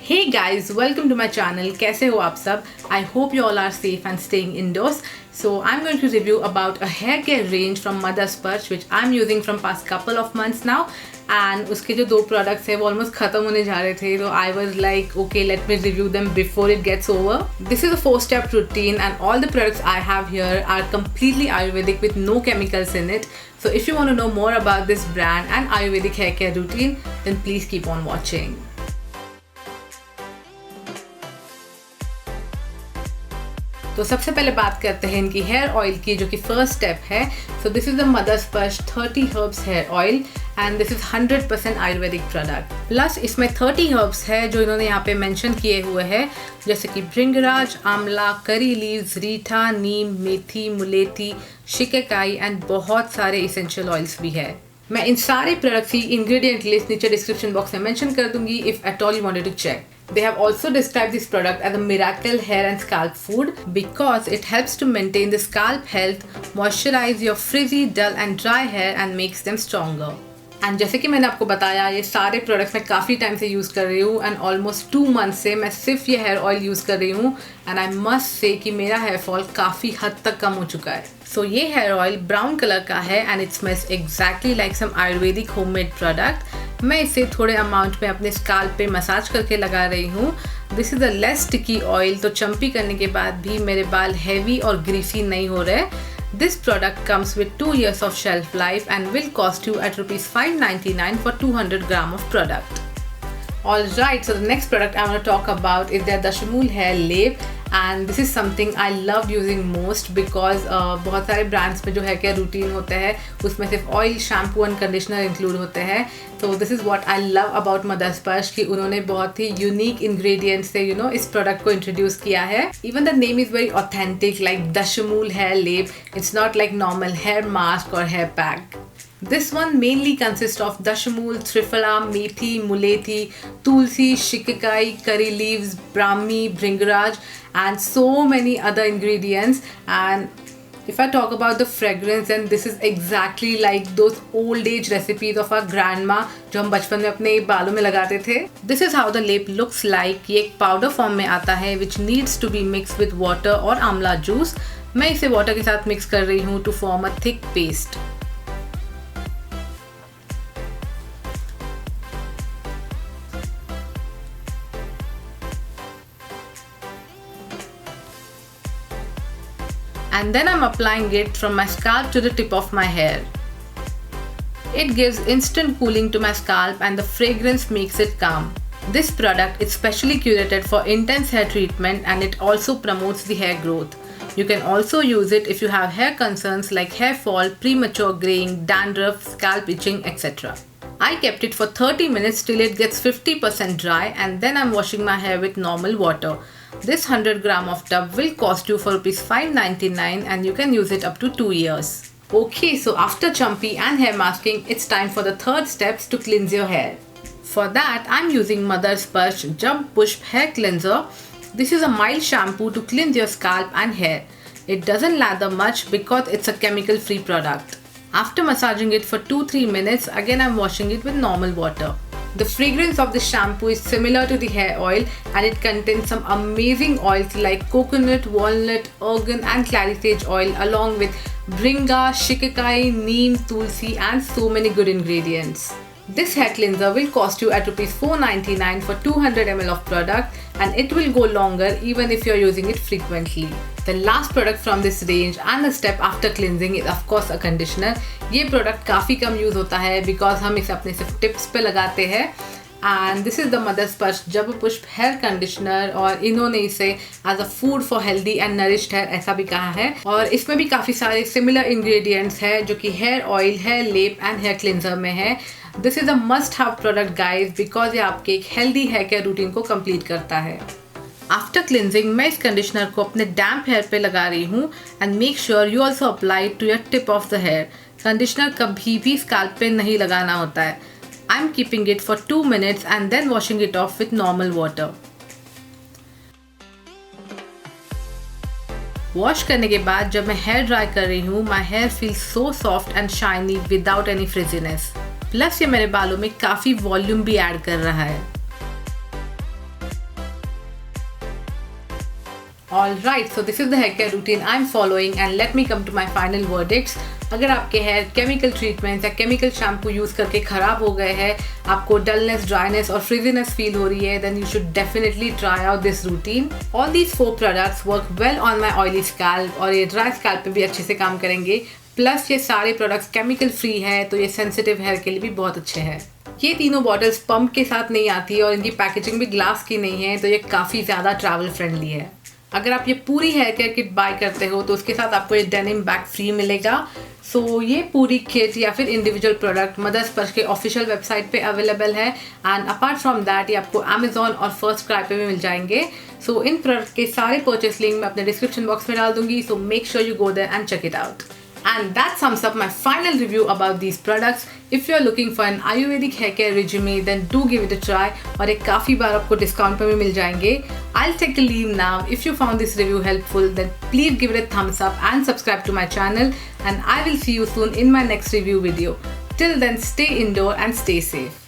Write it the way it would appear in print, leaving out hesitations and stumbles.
Hey guys, welcome to my channel. कैसे हो आप सब? I hope you all are safe and staying indoors. So I'm going to review about a hair care range from Mother's Purse which I'm using from past couple of months now. And उसके जो दो products है वो almost खत्म होने जा रहे थे, तो I was like, okay, let me review them before it gets over. This is a 4-step routine and all the products I have here are completely Ayurvedic with no chemicals in it. So if you want to know more about this brand and Ayurvedic hair care routine, then please keep on watching. तो सबसे पहले बात करते हैं इनकी hair oil की, जो कि फर्स्ट स्टेप है. So this is the mother's purse 30 herbs hair oil and this is 100% Ayurvedic product. Plus इसमें 30 हर्ब्स है जो इन्होंने यहाँ पे मेंशन किए हुए हैं, जैसे कि भृंगराज, आंवला, curry leaves, Reetha, Neem, methi, मुलेठी, shikakai and बहुत सारे इसेंशियल ऑयल्स भी है. मैं इन सारे प्रोडक्ट्स की इंग्रेडिएंट लिस्ट नीचे डिस्क्रिप्शन बॉक्स में मेंशन कर दूंगी if at all you wanted to check. They have also described this product as a miracle hair and scalp food because it helps to maintain the scalp health, moisturize your frizzy, dull and dry hair and makes them stronger. And जैसे कि मैंने आपको बताया, ये सारे products मैं काफ़ी time से यूज़ कर रही हूँ एंड ऑलमोस्ट 2 मंथ से मैं सिर्फ ये हेयर ऑयल यूज़ कर रही हूँ एंड आई मस्ट से कि मेरा हेयर फॉल काफ़ी हद तक कम हो चुका है. सो ये हेयर ऑयल ब्राउन कलर का है and it smells exactly like some Ayurvedic homemade product. मैं इसे थोड़े अमाउंट में अपने स्काल्प पे मसाज करके लगा रही हूँ. This is a less sticky oil, तो चम्पी करने के बाद भी मेरे बाल हैवी और ग्रीसी नहीं हो रहे. This product comes with 2 years of shelf life and will cost you at rupees 599 for 200 gram of product. Alright, so the next product I want to talk about is their Dashamul hair lap and this is something I loved using most because बहुत सारे brands में जो hair care routine होते हैं उसमें सिर्फ oil, shampoo and conditioner include होते हैं. So this is what I love about Mother's Purse कि उन्होंने बहुत ही unique ingredients से इस product को introduce किया है. Even the name is very authentic, like Dashamul hair lap. It's not like normal hair mask or hair pack. This one mainly consists of Dashamul, Triphala, Methi, Mulethi, Tulsi, Shikikai, curry leaves, Brahmi, Bhringraj and so many other ingredients. And if I talk about the fragrance, then this is exactly like those old age recipes of our grandma जो हम बचपन में अपने बालों में लगाते थे. This is how the lap looks like. ये एक powder form में आता है which needs to be mixed with water और आंवला juice. मैं इसे water के साथ mix कर रही हूँ to form a thick paste. And then I'm applying it from my scalp to the tip of my hair. It gives instant cooling to my scalp and the fragrance makes it calm. This product is specially curated for intense hair treatment and it also promotes the hair growth. You can also use it if you have hair concerns like hair fall, premature graying, dandruff, scalp itching, etc. I kept it for 30 minutes till it gets 50% dry and then I'm washing my hair with normal water. This 100 gram of tub will cost you for rupees 599 and you can use it up to 2 years. Okay, so after champy and hair masking, it's time for the third steps to cleanse your hair. For that, I'm using Mother's Purse Jump Push Hair Cleanser. This is a mild shampoo to cleanse your scalp and hair. It doesn't lather much because it's a chemical-free product. After massaging it for 2-3 minutes, again I'm washing it with normal water. The fragrance of the shampoo is similar to the hair oil and it contains some amazing oils like coconut, walnut, argan and clary sage oil along with bhringa, shikikai, neem, tulsi and so many good ingredients. This hair cleanser will cost you at rupees 499 for 200 ml of product and it will go longer even if you're using it frequently. The last product from this range and the step after cleansing is of course a conditioner. ये product काफ़ी कम use होता है because हम इसे अपने सिर्फ tips पे लगाते हैं. And this is the Mother's Purse Jab Push hair conditioner और इन्होंने इसे as a food for healthy and nourished hair ऐसा भी कहा है. और इसमें भी काफ़ी सारे similar ingredients हैं जो कि hair oil, hair lap and hair cleanser में है. This is a must have product guys because ये आपके एक healthy hair care routine को complete करता है. After cleansing, मैं इस कंडीशनर को अपने डैम्प हेयर पे लगा रही हूँ and make sure you also apply to your tip of the hair. Conditioner कभी भी स्कैल्प पे नहीं लगाना होता है. I am keeping it for 2 minutes and then washing it off with normal water. Wash करने के बाद जब मैं हेयर ड्राई कर रही हूँ, my hair feel so soft and shiny without any frizziness. प्लस ये मेरे बालों में काफ़ी वॉल्यूम भी ऐड कर रहा है. Alright, so this is the hair care routine I'm following and let me come to my final verdicts. अगर आपके हेयर केमिकल ट्रीटमेंट या केमिकल शैम्पू यूज़ करके ख़राब हो गए हैं, आपको डलनेस, ड्राइनेस और फ्रिजीनेस फील हो रही है, then you should definitely try out this routine. All these 4 products work well on my oily scalp और ये ड्राई स्कैल्प पे भी अच्छे से काम करेंगे. प्लस ये सारे प्रोडक्ट्स केमिकल फ्री हैं, तो ये सेंसिटिव हेयर के लिए भी बहुत अच्छे हैं. ये तीनों बॉटल्स पंप के साथ नहीं आती और इनकी पैकेजिंग भी ग्लास की नहीं है, तो ये काफ़ी ज़्यादा ट्रैवल फ्रेंडली है. अगर आप ये पूरी हेयर केयर किट बाय करते हो तो उसके साथ आपको ये डेनिम बैग फ्री मिलेगा. सो ये पूरी किट या फिर इंडिविजुअल प्रोडक्ट मदर स्पर्श के ऑफिशियल वेबसाइट पे अवेलेबल है एंड अपार्ट फ्रॉम दैट ये आपको अमेजॉन और फर्स्ट क्राई पे भी मिल जाएंगे. सो इन प्रोडक्ट के सारे परचेस लिंक मैं अपने डिस्क्रिप्शन बॉक्स में डाल दूंगी. So make sure you go there and check it out. And that sums up my final review about these products. If you're looking for an Ayurvedic hair care regime, then do give it a try. और एक काफ़ी बार आपको discount पे भी मिल जाएंगे. I'll take a leave now. If you found this review helpful, then please give it a thumbs up and subscribe to my channel. And I will see you soon in my next review video. Till then, stay indoor and stay safe.